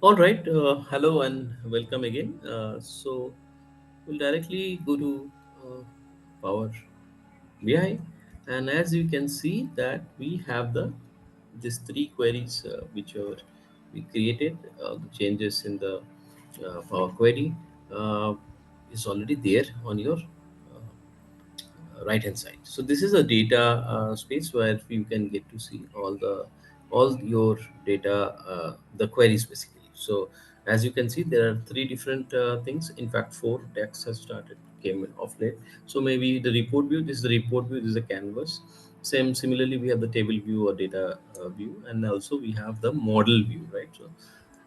All right. Hello and welcome again. We'll directly go to Power BI, and as you can see that we have these three queries which are we created. The changes in the Power Query uh, is already there on your right hand side. So this is a data space where you can get to see all your data, the queries basically. So as you can see, there are three different things. In fact, four decks have started came in off late. So maybe the report view. This is the report view. This is the canvas. Similarly, we have the table view or data view, and also we have the model view, right?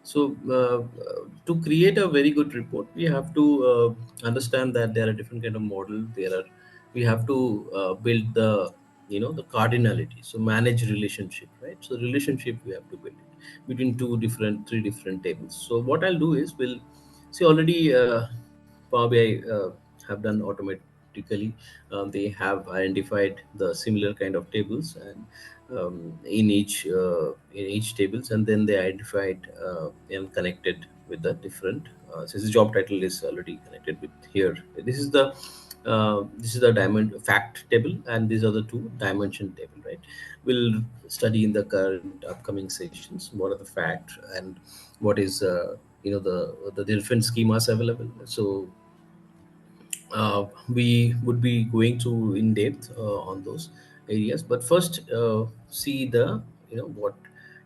So to create a very good report, we have to understand that there are different kind of model. We have to build the cardinality. So manage relationship, right? So relationship we have to build it between three different tables. So what I'll do is we'll see already. Power BI have done automatically. They have identified the similar kind of tables and in each tables, and then they identified and connected with the different. Since the job title is already connected with here, this is the diamond fact table, and these are the two dimension table, right? We'll study in the current upcoming sessions what are the fact and what is the different schemas available. So we would be going to in depth on those areas, but first see the what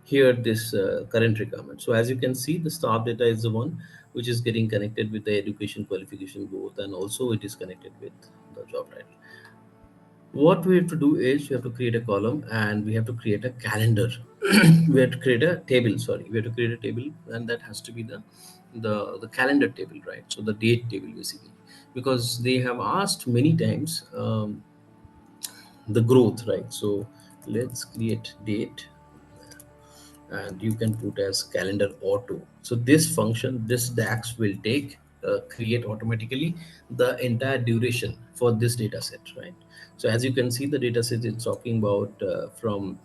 here this current requirement. So as you can see, the staff data is the one which is getting connected with the education qualification both, and also it is connected with the job title. What we have to do is we have to create a column and we have to create a calendar. We have to create a table, sorry, we have to create a table, and that has to be the calendar table, right? So the date table basically, because they have asked many times the growth, right? So let's create date, and you can put as calendar auto. So this function, this DAX will take create automatically the entire duration for this data set, right? So as you can see, the data set is talking about from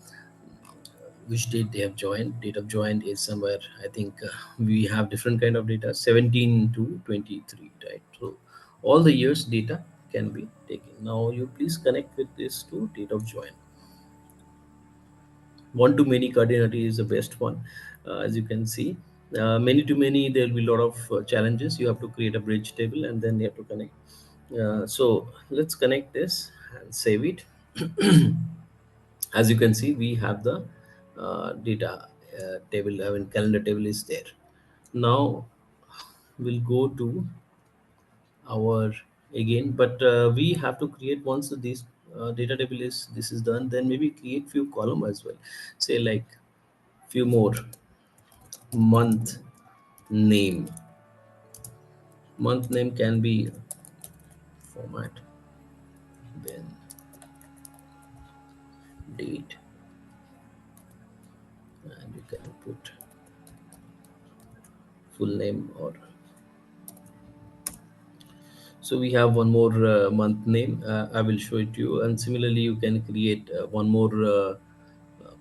which date they have joined. Date of joined is somewhere, I think we have different kind of data, 17 to 23, right? So all the years data can be taken. Now you please connect with this to date of join. One to many cardinality is the best one. As you can see, many to many, there will be a lot of challenges. You have to create a bridge table and then you have to connect. So let's connect this and save it. As you can see, we have the data table, I mean calendar table is there. Now we'll go to our again, but we have to create, once this data table is this is done, then maybe create few column as well. Say like few more. Month name. Month name can be format, then date, and you can put full name. Or so we have one more month name. I will show it to you, and similarly you can create one more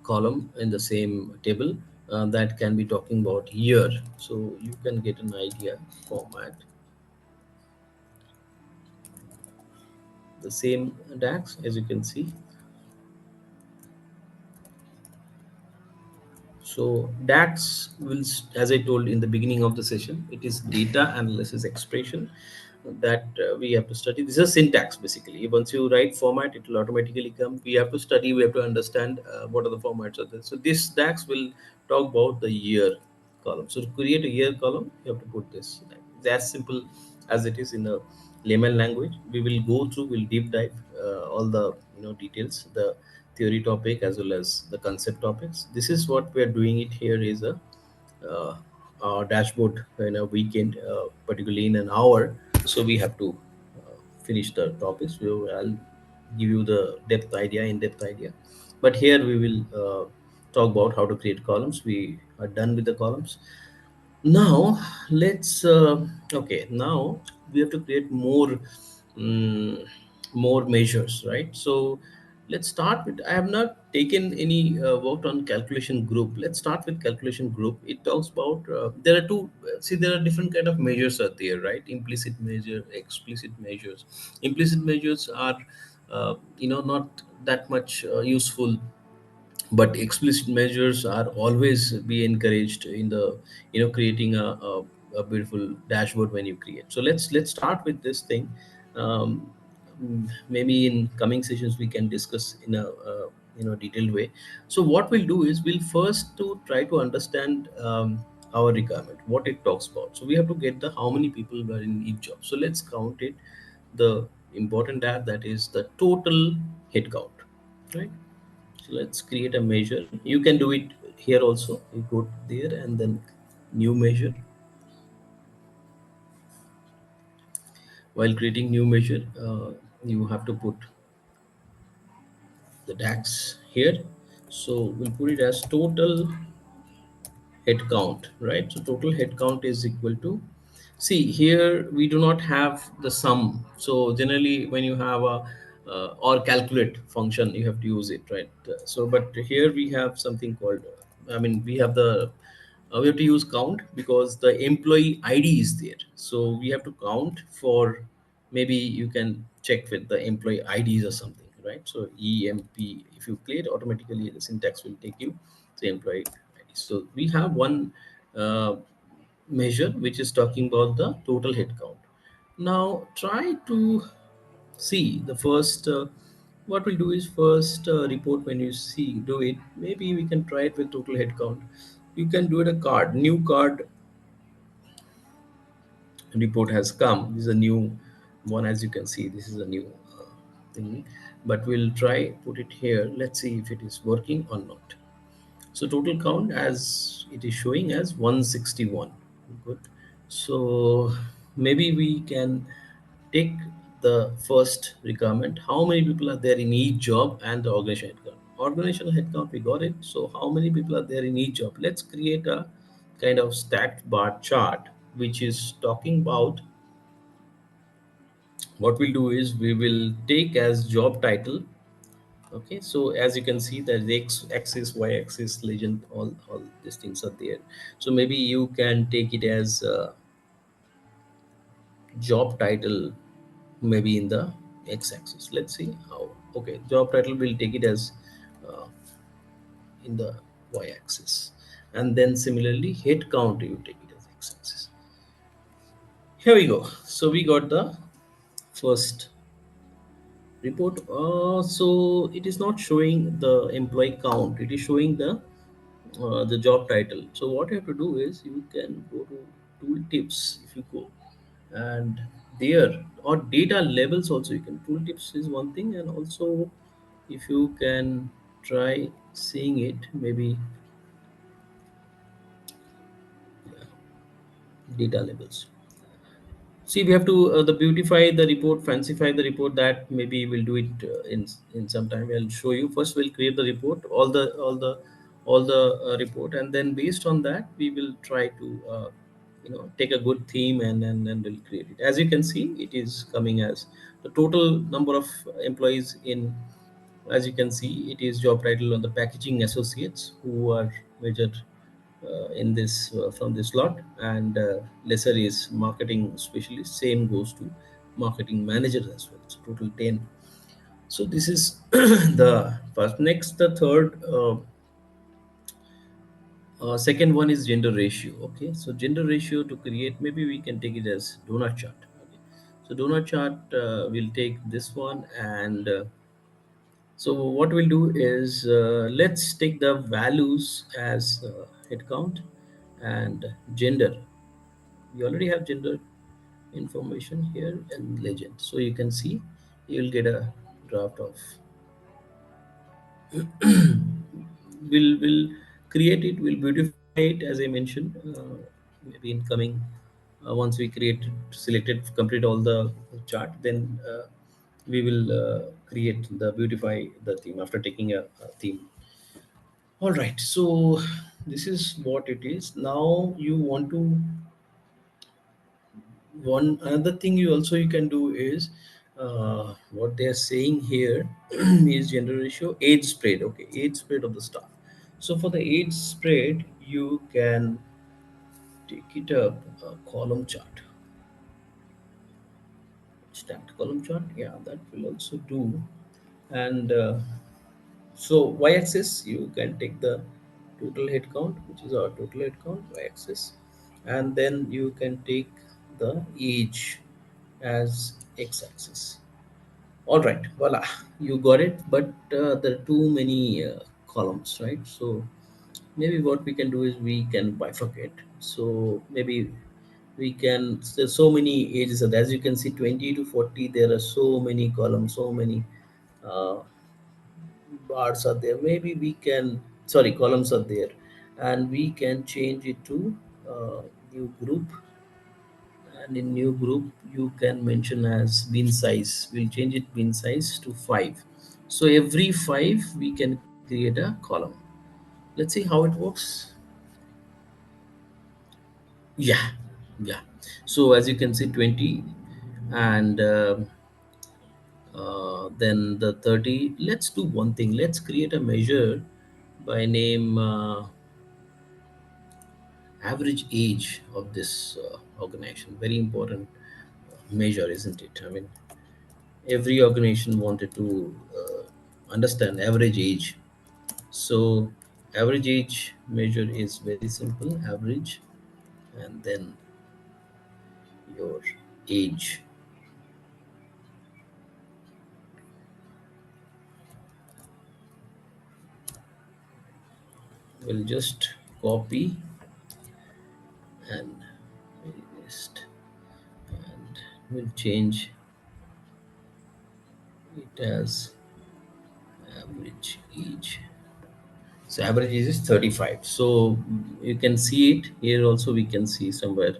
column in the same table that can be talking about year, so you can get an idea. Format, the same DAX, as you can see. So DAX will, as I told in the beginning of the session, it is data analysis expression that we have to study. This is syntax basically. Once you write format, it will automatically come. We have to study. We have to understand what are the formats of this. So this DAX will talk about the year column. So to create a year column, you have to put this. It's as simple as it is in a layman language. We will go through. We'll deep dive all the details. The theory topic as well as the concept topics. This is what we are doing. It here is uh, a dashboard in a weekend, particularly in an hour. So we have to finish the topics. I'll give you the in-depth idea. But here we will talk about how to create columns. We are done with the columns. Now let's okay. Now we have to create more, mm, more measures, right? So Let's start with, I have not taken any worked on calculation group. Let's start with calculation group. It talks about there are two, see, there are different kind of measures are there, right? Implicit measure, explicit measures. Implicit measures are not that much useful, but explicit measures are always be encouraged in the creating a beautiful dashboard when you create. So let's start with this thing. Maybe in coming sessions we can discuss in a detailed way. So what we'll do is we'll first to try to understand our requirement, what it talks about. So we have to get the how many people were in each job. So let's count it. The important that is the total head count, right? So let's create a measure. You can do it here also. You go there and then new measure. While creating new measure, you have to put the DAX here. So we'll put it as total head count, right? So total head count is equal to, see here we do not have the sum. So generally when you have a or calculate function, you have to use it, right? So but here we have something called, I mean we have the we have to use count because the employee ID is there. So we have to count for, maybe you can check with the employee IDs or something, right? So EMP, if you play it automatically, the syntax will take you to employee ID. So we have one uh, measure which is talking about the total head count. Now try to see the first. What we'll do is first report when you see do it. Maybe we can try it with total head count. You can do it a card. New card report has come. This is a new one, as you can see. This is a new thing, but we'll try put it here. Let's see if it is working or not. So total count as it is showing as 161. Good. So maybe we can take the first requirement. How many people are there in each job and the organization headcount. Organizational headcount, we got it. So how many people are there in each job? Let's create a kind of stacked bar chart, which is talking about what we'll do is we will take as job title. Okay, so as you can see that the x axis, y axis, legend, all these things are there. So maybe you can take it as job title, maybe in the x axis. Let's see how. Okay, job title will take it as uh, in the y axis, and then similarly head count you take it as x axis. Here we go. So we got the first report. So it is not showing the employee count, it is showing the job title. So what you have to do is you can go to tooltips. If you go and there, or data levels also, you can, tooltips is one thing, and also if you can try seeing it, maybe data levels. See, we have to the beautify the report, fancify the report. That maybe we'll do it in some time. I'll show you. First, we'll create the report, all the report, and then based on that, we will try to take a good theme and we'll create it. As you can see, it is coming as the total number of employees in. As you can see, it is job title on the packaging associates who are measured in this from this lot, and lesser is marketing specialist. Same goes to marketing manager as well. So total 10. So this is the first. Next, the third. Second one is gender ratio. Okay, so gender ratio to create, maybe we can take it as donut chart. Okay, so donut chart will take this one, and so what we'll do is let's take the values as head count and gender. We already have gender information here and legend. So you can see you'll get a draft of, we'll create it, we'll beautify it as I mentioned, maybe in coming once we create selected complete all the chart, then we will create the beautify the theme after taking a theme. All right, so this is what it is. Now you want to, one another thing you also you can do is what they are saying here is gender ratio, age spread. Okay, age spread of the staff. So for the age spread, you can take it up a column chart, stacked column chart. Yeah, that will also do. And so y-axis, you can take the total head count, which is our total head count, y-axis, and then you can take the age as x-axis. All right, voila, you got it. But there are too many columns, right? So maybe what we can do is we can bifurcate. So maybe we can, there's so many ages, as you can see, 20 to 40, there are so many columns, so many uh, bars are there. Maybe we can, sorry, columns are there, and we can change it to new group. And in new group you can mention as bin size, we'll change it bin size to 5. So every 5 we can create a column. Let's see how it works. Yeah, yeah. So as you can see, 20, and then the 30. Let's do one thing, let's create a measure by name average age of this organization. Very important measure, isn't it? I mean, every organization wanted to understand average age. So average age measure is very simple, average, and then your age. We'll just copy and paste, and we'll change it as average age. So average age is 35. So you can see it here also, we can see somewhere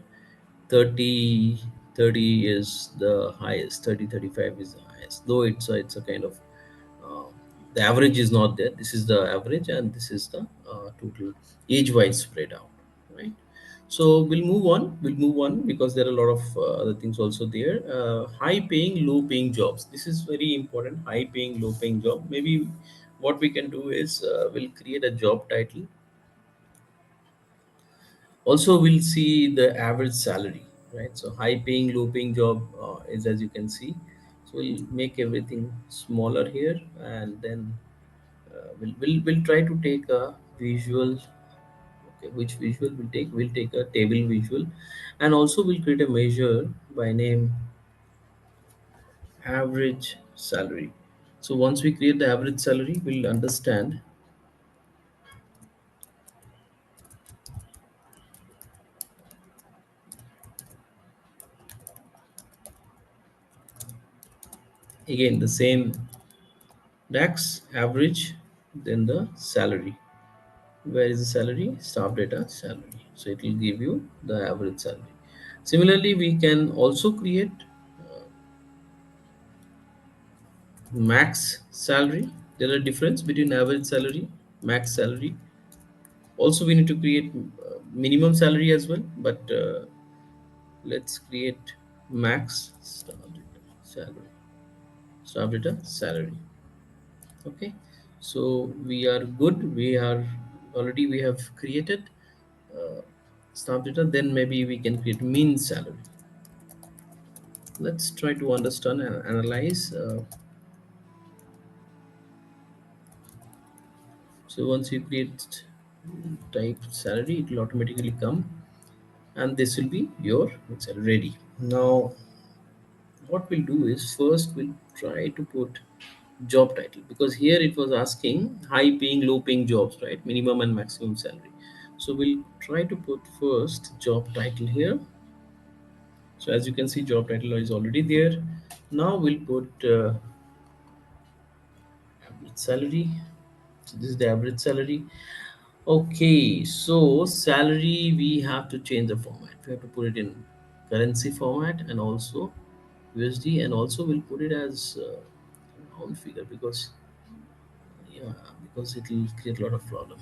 30, 30 is the highest, 30, 35 is the highest, though it's a kind of uh, the average is not there. This is the average, and this is the total age wise spread out, right? So we'll move on because there are a lot of other things also there. High paying, low paying jobs, this is very important. High paying, low paying job, maybe what we can do is we'll create a job title. Also we'll see the average salary, right? So high paying, low paying job is, as you can see. So we'll make everything smaller here, and then we'll try to take a visual. Okay, which visual we'll take? We'll take a table visual, and also we'll create a measure by name average salary. So once we create the average salary, we'll understand. Again the same DAX average, then the salary. Where is the salary? Staff data salary. So it will give you the average salary. Similarly, we can also create max salary. There are difference between average salary, max salary. Also, we need to create minimum salary as well. But let's create max staff data salary. Staff data salary. Okay. So we are good. We are already, we have created uh, staff data. Then maybe we can create mean salary. Let's try to understand and analyze. So once you create type salary, it will automatically come, and this will be your salary ready. Now what we'll do is, first we'll try to put job title, because here it was asking high paying, low paying jobs, right? Minimum and maximum salary. So we'll try to put first job title here. So as you can see, job title is already there. Now we'll put average salary. So this is the average salary. Okay, so salary, we have to change the format. We have to put it in currency format, and also USD, and also we'll put it as round figure, because yeah, because it will create a lot of problem.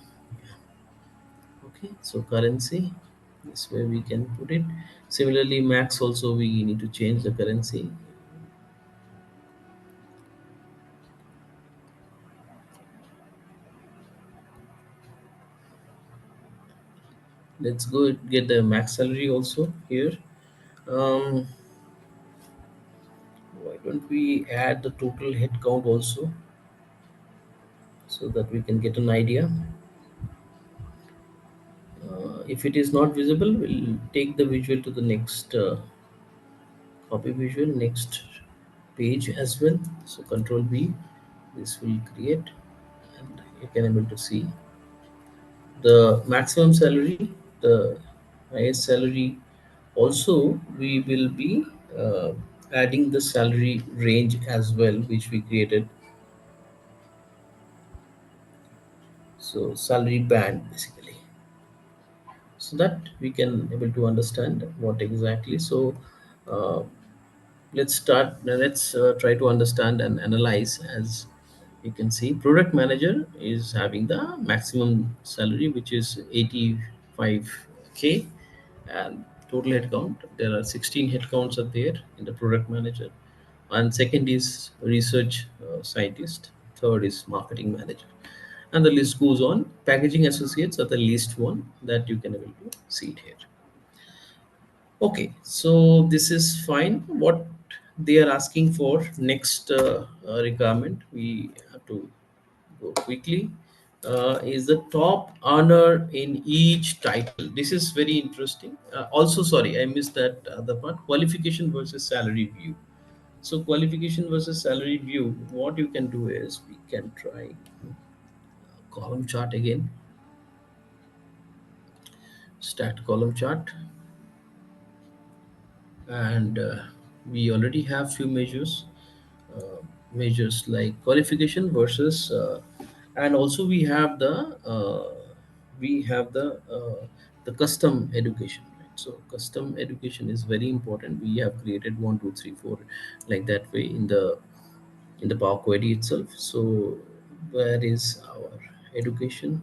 Okay, so currency, this way we can put it. Similarly, max also we need to change the currency. Let's go get the max salary also here. um, why don't we add the total head count also, so that we can get an idea. If it is not visible, we'll take the visual to the next copy visual, next page as well. So control V, this will create, and you can able to see the maximum salary, the highest salary. Also, we will be uh, adding the salary range as well, which we created. So salary band basically, so that we can able to understand what exactly. So uh, let's try to understand and analyze. As you can see, product manager is having the maximum salary, which is 85K, and total headcount, there are 16 headcounts are there in the product manager, and second is research scientist, third is marketing manager, and the list goes on. Packaging associates are the least one that you can able to see it here. Okay, so this is fine. What they are asking for next requirement, we have to go quickly. Is the top earner in each title. This is very interesting. Also, sorry, I missed that other part. Qualification versus salary view. So, qualification versus salary view. What you can do is we can try column chart again. Stacked column chart, and we already have few measures, uh, measures like qualification versus and also we have the custom education, right? So custom education is very important. We have created 1 2 3 4 like that way in the Power Query itself. So where is our education?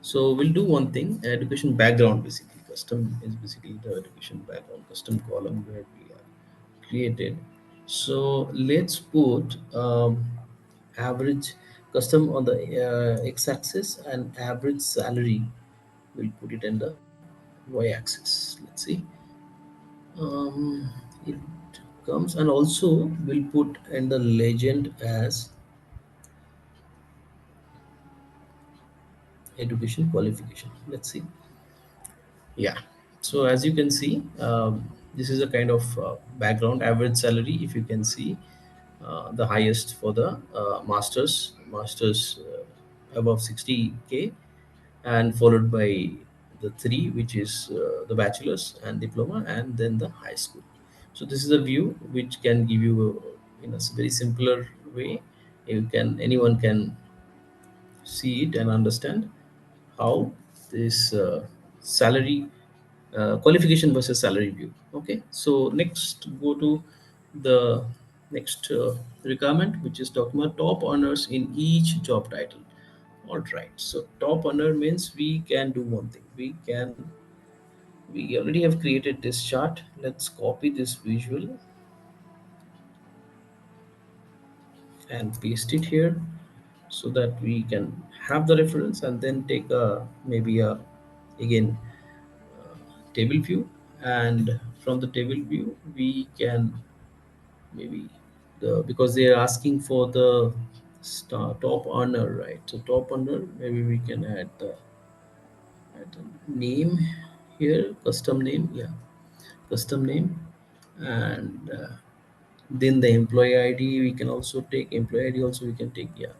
So we'll do one thing: education background. Basically, custom is basically the education background, custom column where we are created. So let's put average custom on the x-axis, and average salary. We'll put it in the y-axis. Let's see. Um, it comes, and also we'll put in the legend as education qualification. Let's see. Yeah. So as you can see, this is a kind of background average salary. If you can see, the highest for the masters above 60K, and followed by the three, which is the bachelor's and diploma, and then the high school. So this is a view which can give you in a very simpler way. You can anyone can see it and understand how this salary qualification versus salary view. Okay, so next go to the next requirement, which is talking about top earners in each job title. All right, so top earner means we can do one thing. We already have created this chart. Let's copy this visual and paste it here, so that we can have the reference, and then take a maybe a again table view, and from the table view we can maybe because they are asking for the top earner, right? So top earner, maybe we can add the name here, custom name, yeah, custom name, and then the employee id we can also take, employee id also we can take, yeah,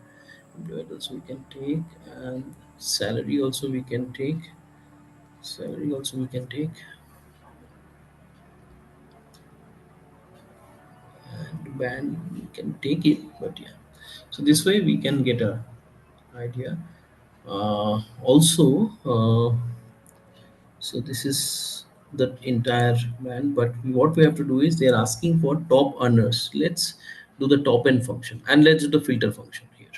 employee ID also we can take, and salary also we can take, salary also we can take, and band we can take it, but yeah. So this way we can get a idea. Also, so this is the entire band, but what we have to do is they are asking for top earners. Let's do the top end function, and let's do the filter function here.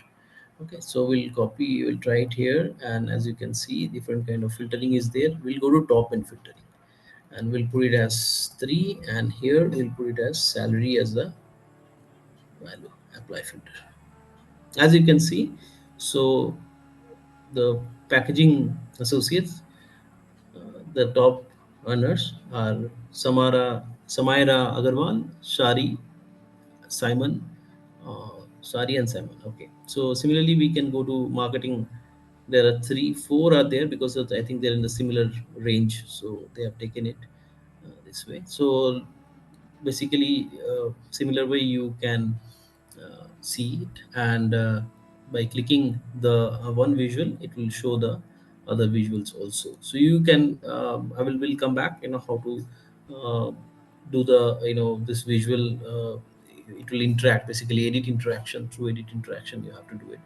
Okay, so we'll copy, we'll try it here, and as you can see, different kind of filtering is there. We'll go to top end filtering, and we'll put it as 3, and here we'll put it as salary as the value. Apply filter. As you can see, so the packaging associates, The top earners are Samaira Agarwal, Simon, Shari and Simon. Okay. So similarly, we can go to marketing. There are three, four are there because I think they're in the similar range. So they have taken it this way. So basically, similar way you can see it, and by clicking the one visual, it will show the other visuals also. So you can, will come back, how to do the, this visual. It will interact, basically edit interaction. Through edit interaction you have to do it.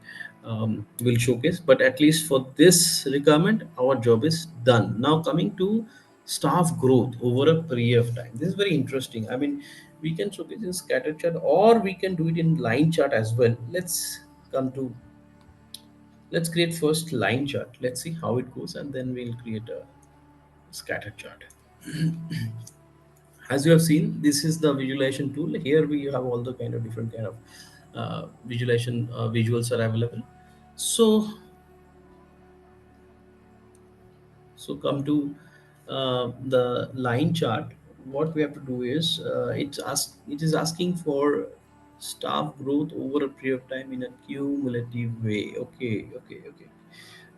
Will showcase, but at least for this requirement our job is done. Now coming to staff growth over a period of time, this is very interesting. I mean, we can showcase in scatter chart or we can do it in line chart as well. Come to let's create first line chart. Let's see how it goes, and then we'll create a scatter chart. As you have seen, this is the visualization tool. Here we have all the kind of different kind of visualization visuals are available. So so come to the line chart. What we have to do is, it is asking for staff growth over a period of time in a cumulative way. Okay.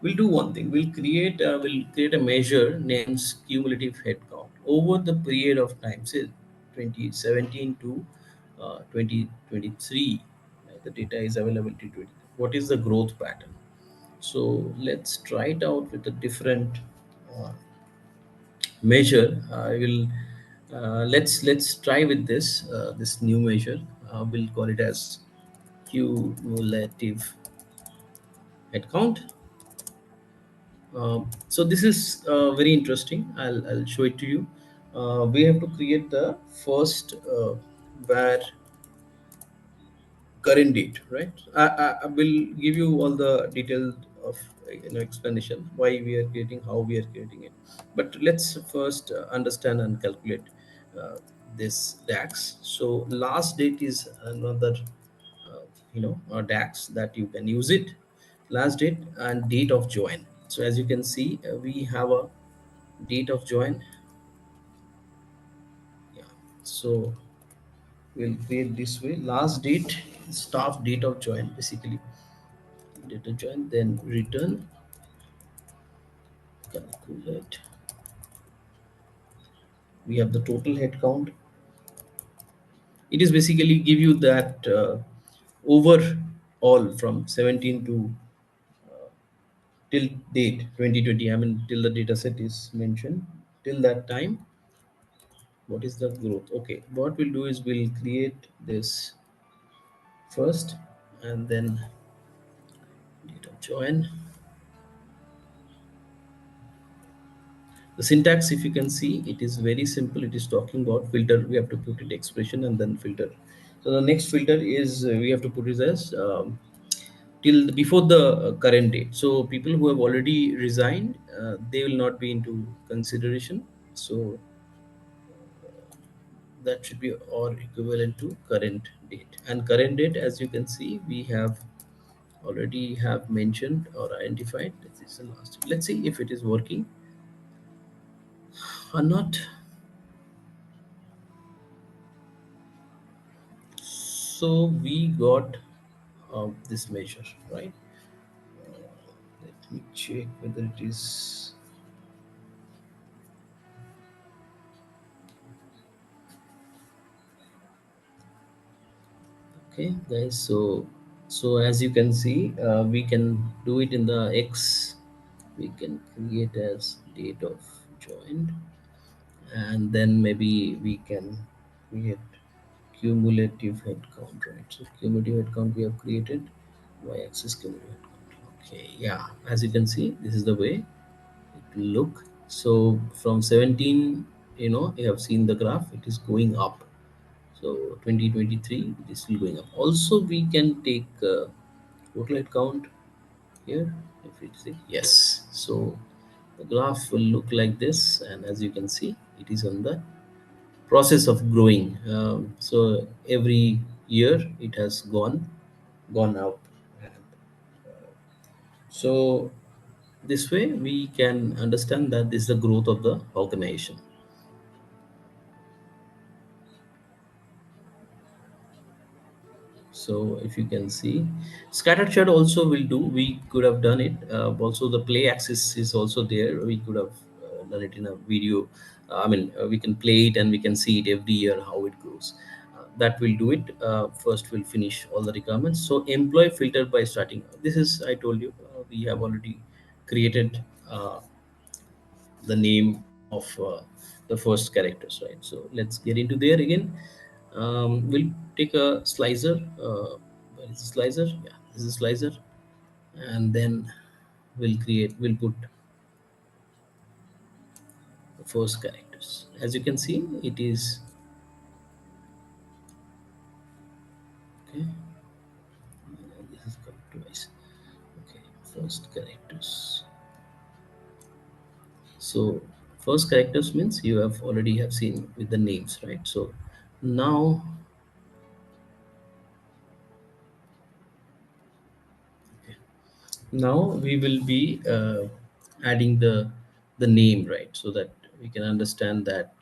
We'll do one thing. We'll create a measure named cumulative headcount over the period of time, say 2017 to 2023. The data is available to 20. What is the growth pattern? So let's try it out with a different uh, measure. I will let's try with this new measure. We'll call it as cumulative headcount. So this is very interesting. I'll show it to you. We have to create the first where current date, right? I will give you all the details of explanation why we are creating, how we are creating it. But let's first understand and calculate this DAX. So last date is another DAX that you can use it. Last date and date of join. So as you can see, we have a date of join. Yeah. So we'll create this way. Last date, staff date of join, basically date of join, then return, calculate. We have the total head count. It is basically give you that over all from 17 to till date 2020. I mean, till the data set is mentioned, till that time, what is the growth? Okay, what we'll do is we'll create this first, and then date of join. The syntax, if you can see, it is very simple. It is talking about filter. We have to put it expression and then filter. So the next filter is, we have to put it as till before the current date. So people who have already resigned, they will not be into consideration. So that should be or equivalent to current date. And current date, as you can see, we have already have mentioned or identified. This is the last. Let's see if it is working or not. So we got this measure, right? Let me check whether it is okay, guys. So as you can see, we can do it in the X. We can create as date of joined, and then maybe we can create cumulative head count, right? So cumulative head count we have created. Y-axis cumulative head count. Okay, yeah. As you can see, this is the way it will look. So from 17, you have seen the graph, it is going up. So 2023, it is still going up. Also we can take total head count here. If it's yes, so the graph will look like this, and as you can see, it is on the process of growing. So every year it has gone up. And so This way we can understand that this is the growth of the organization. So if you can see, scattered shot also will do. We could have done it. Also, the play axis is also there. We could have done it in a video. We can play it and we can see it every year how it grows. That will do it. First, we'll finish all the requirements. So employee filter by starting. This is, I told you, we have already created the name of the first characters, right? So let's get into there again. We'll take a slicer. Where is the slicer? Yeah, this is a slicer. And then we'll put the first characters. As you can see, it is okay. This is correct twice. Okay, first characters. So first characters means you have already have seen with the names, right? So now, now we will be adding the name, right, so that we can understand that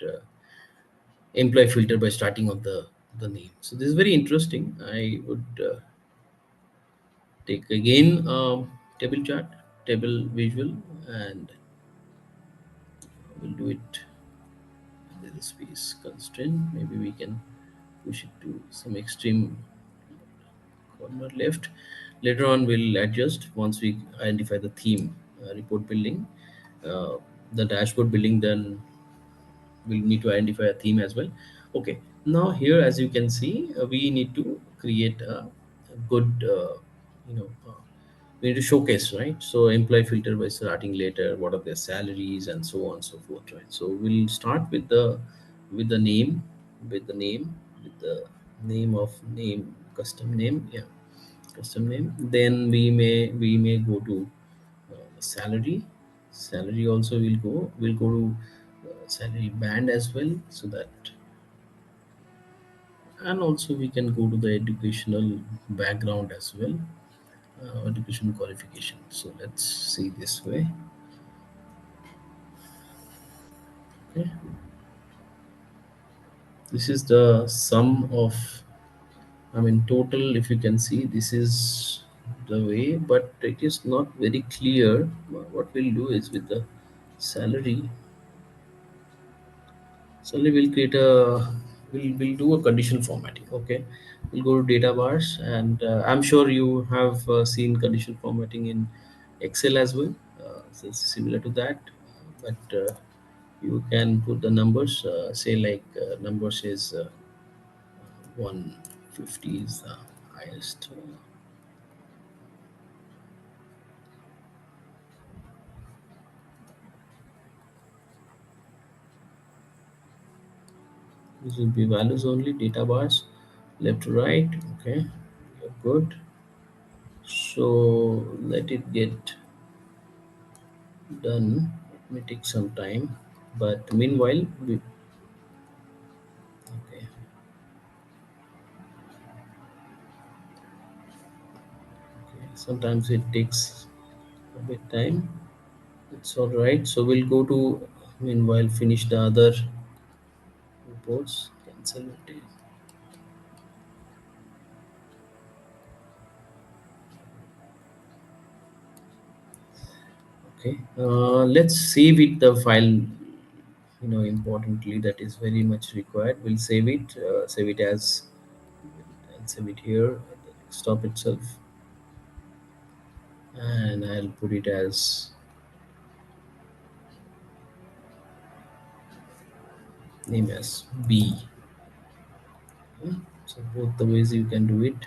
employee filter by starting of the name. So this is very interesting. I would take again table chart, table visual, and we'll do it with the space constraint. Maybe we can push it to some extreme corner left. Later on, we'll adjust once we identify the theme. Report building, uh, the dashboard building, then we'll need to identify a theme as well. Okay, now here, as you can see, we need to create a good we need to showcase, right? So employee filter by starting later, what are their salaries, and so on and so forth, right? So we'll start with the name, with the name, with the name of name, custom name, yeah, custom name. Then we may go to salary. Salary also will go to salary band as well, so that, and also we can go to the educational background as well, education qualification. So let's see this way. Okay, this is the sum of, total. If you can see, this is the way, but it is not very clear. What we'll do is with the salary. Suddenly we'll create a, we'll do a condition formatting. Okay, we'll go to data bars, and I'm sure you have seen condition formatting in Excel as well. So it's similar to that, but you can put the numbers. Say like numbers is 150 is the highest. This will be values only, data bars, left to right. Okay, you're good. So let it get done. It may take some time, but meanwhile, okay, okay. Sometimes it takes a bit time. It's all right. So we'll go to, meanwhile, finish the other reports. Cancel it. Okay. Let's save it the file. Importantly, that is very much required. We'll save it. Save it as, and save it here at the desktop itself, and I'll put it as name as B. Okay. So both the ways you can do it.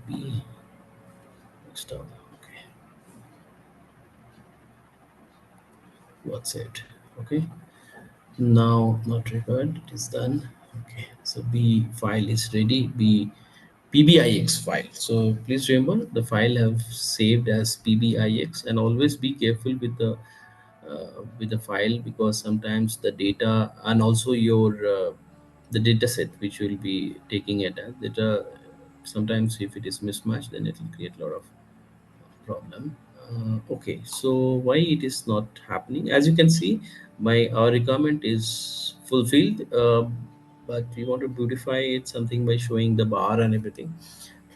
B desktop. Okay. What's it? Okay. Now not required. It is done. Okay. So B file is ready. B PBIX file. So please remember the file have saved as PBIX, and always be careful with the file, because sometimes the data, and also your the data set which you will be taking it as data, sometimes if it is mismatched, then it will create a lot of problem. Okay, so why it is not happening? As you can see, my our requirement is fulfilled, but we want to beautify it something by showing the bar and everything.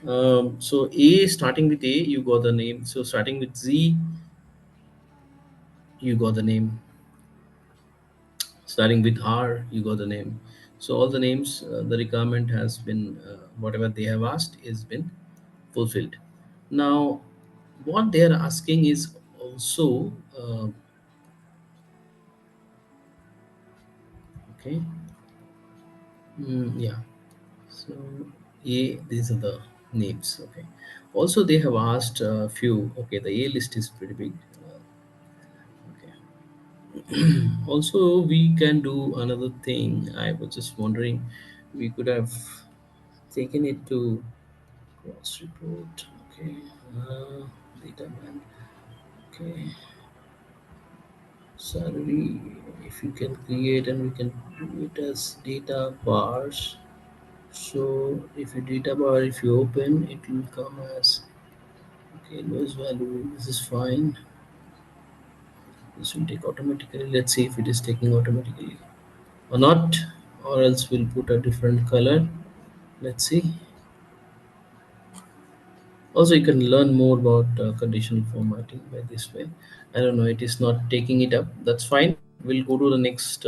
So A, starting with A, you got the name. So starting with Z, you got the name. Starting with R, you got the name. So all the names, the requirement has been whatever they have asked is been fulfilled. Now, what they are asking is also okay. Yeah. So A, these are the names. Okay. Also, they have asked a few. Okay, the A list is pretty big. Okay. Also, we can do another thing. I was just wondering, we could have taken it to cross report. Okay. Uh, Data man. Okay. Salary. If you can create and we can do it as data bars. So if you data bar, if you open, it will come as okay, lowest value. This is fine. This will take automatically. Let's see if it is taking automatically or not, or else we'll put a different color. Let's see. Also, you can learn more about conditional formatting by this way. I don't know. It is not taking it up. That's fine. We'll go to the next.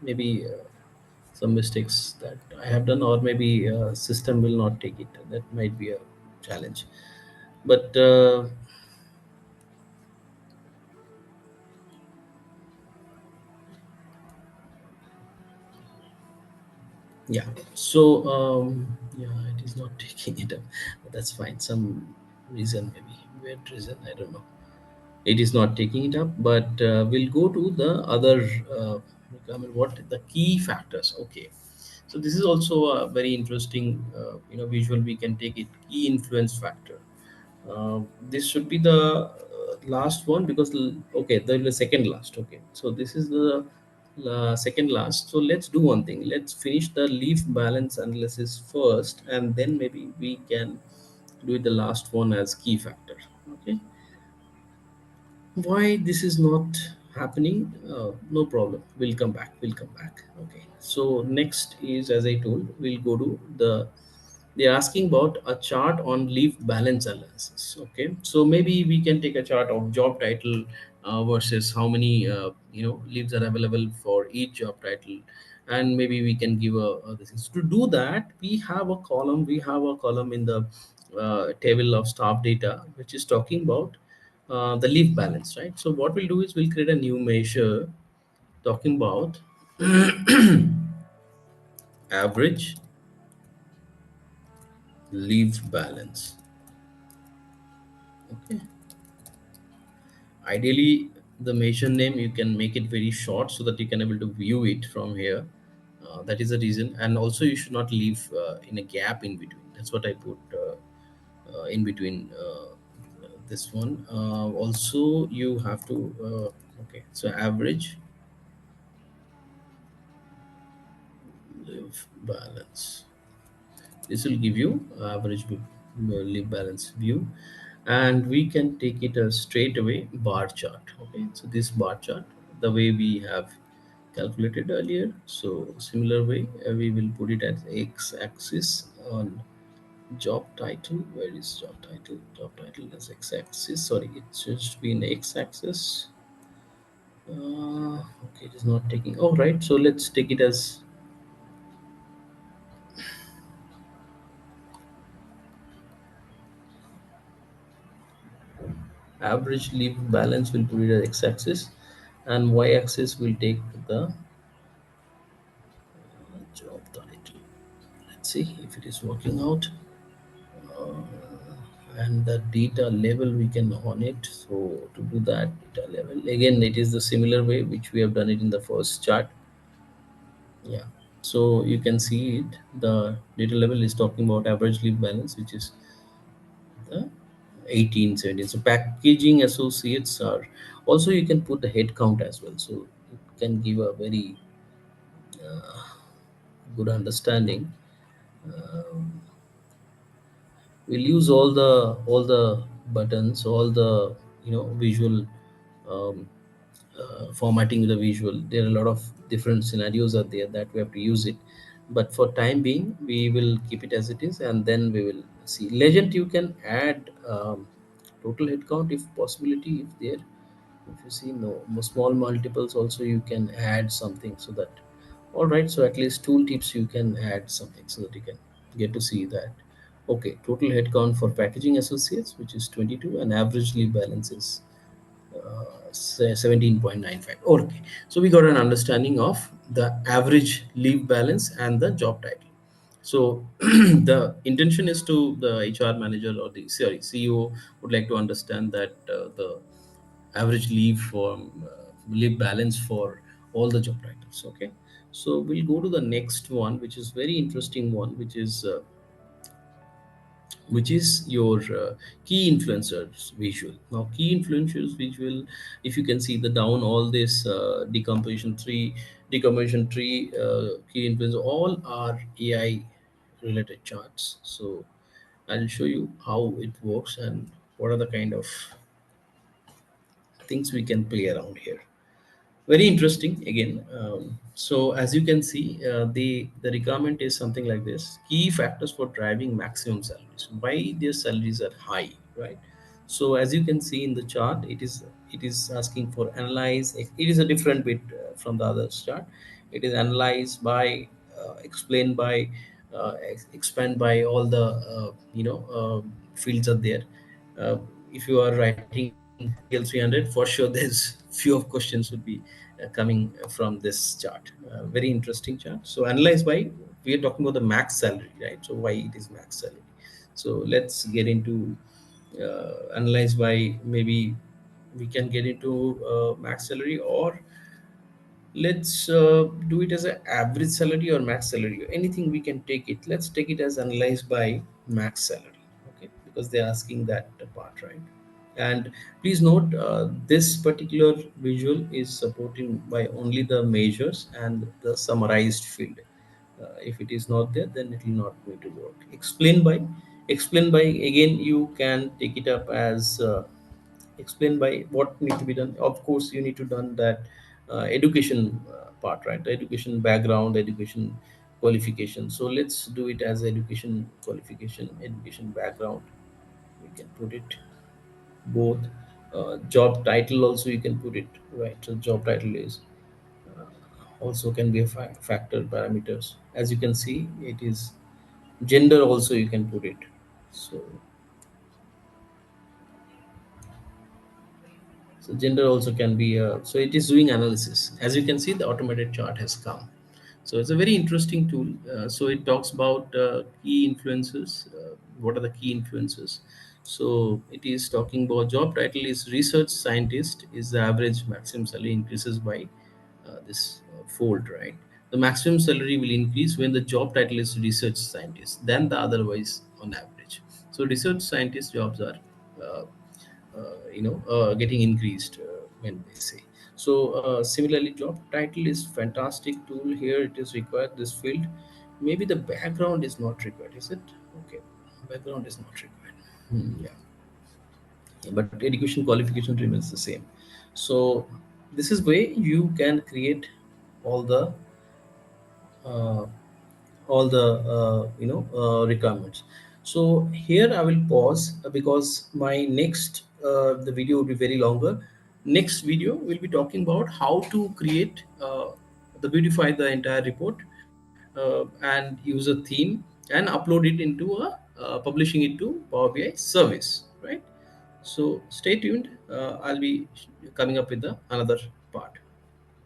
Maybe some mistakes that I have done, or maybe system will not take it. That might be a challenge. But yeah, so yeah, it is not taking it up, but that's fine. Some reason, maybe weird reason, I don't know. It is not taking it up, but we'll go to the other what the key factors. Okay, so this is also a very interesting visual. We can take it key influence factor. This should be the last one because okay, the second last. Okay, so this is the second last. So let's do one thing. Let's finish the leaf balance analysis first, and then maybe we can do the last one as key factor. Okay, why this is not happening? No problem, we'll come back. Okay, so next is, as I told, we'll go to the, they're asking about a chart on leave balance analysis. Okay, so maybe we can take a chart of job title versus how many leaves are available for each job title, and maybe we can give a this is to do that. We have a column in the table of staff data which is talking about the leaf balance, right? So what we'll do is we'll create a new measure talking about average leave balance. Okay, ideally the measure name you can make it very short so that you can able to view it from here. That is the reason, and also you should not leave in a gap in between. That's what I put in between this one. Also you have to okay, so average leave balance, this will give you average leaf balance view, and we can take it as straight away bar chart. Okay, so this bar chart, the way we have calculated earlier, so similar way we will put it as x-axis on job title. Where is job title? Job title is x-axis. Sorry, it should be in x-axis. Okay, it is not taking. Oh, right. So let's take it as average leaf balance. Will put it as x-axis, and y-axis will take the job title. Let's see if it is working out. Uh, and the data level we can on it. So to do that data level again, it is the similar way which we have done it in the first chart. Yeah. So you can see it. The data level is talking about average leaf balance, which is the 1817. So packaging associates are also, you can put the head count as well. So it can give a very good understanding. We'll use all the buttons, all the visual um, formatting the visual. There are a lot of different scenarios are there that we have to use it, but for time being we will keep it as it is, and then we will see legend. You can add total headcount if possibility, if there, if you see no small multiples also you can add something, so that all right, so at least tool tips you can add something so that you can get to see that. Okay, total headcount for packaging associates, which is 22, and average leave balance is 17.95. Okay, so we got an understanding of the average leave balance and the job title. So the intention is to the HR manager or the CEO would like to understand that the average leave balance for all the job titles. Okay, so we'll go to the next one, which is very interesting one, which is your key influencers visual. Now key influencers visual, if you can see the down, all this decomposition tree, key influencers, all are AI related charts. So I'll show you how it works and what are the kind of things we can play around here. Very interesting again. So as you can see, the requirement is something like this: key factors for driving maximum salaries, why their salaries are high, right? So as you can see in the chart, it is asking for analyze. It is a different bit from the other chart. It is analyzed by, explained by, expand by, all the fields are there. uh, if you are writing TL 300, for sure there's few of questions would be coming from this chart. Very interesting chart. So analyze by, we are talking about the max salary, right? So why it is max salary? So let's get into analyze by. Maybe we can get into max salary, or let's do it as an average salary or max salary, anything we can take it. Let's take it as analyzed by max salary. Okay, because they're asking that part, right? And please note, this particular visual is supporting by only the measures and the summarized field. If it is not there, then it will not going to work. Explain by, again you can take it up as explain by what need to be done. Of course you need to done that education part, right? The education background, education qualification. So let's do it as education qualification, education background. We can put it both. Job title also you can put it, right? So job title is also can be a factor parameters. As you can see, it is gender also you can put it. So so gender also can be so it is doing analysis. As you can see, the automated chart has come. So it's a very interesting tool. So it talks about key influences. What are the key influences? So it is talking about job title is research scientist, is the average maximum salary increases by this fold, right? The maximum salary will increase when the job title is research scientist than the otherwise on average. So research scientist jobs are uh, getting increased when they say. So similarly, job title is fantastic tool. Here it is required this field. Maybe the background is not required, is it? Okay, background is not required. Yeah. Yeah, but education qualification remains the same. So this is way you can create all the uh, requirements. So here I will pause because my next the video will be very longer. Next video we'll be talking about how to create the beautify the entire report and use a theme and upload it into a publishing it to Power BI service, right? So stay tuned. I'll be coming up with the another part.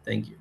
Thank you.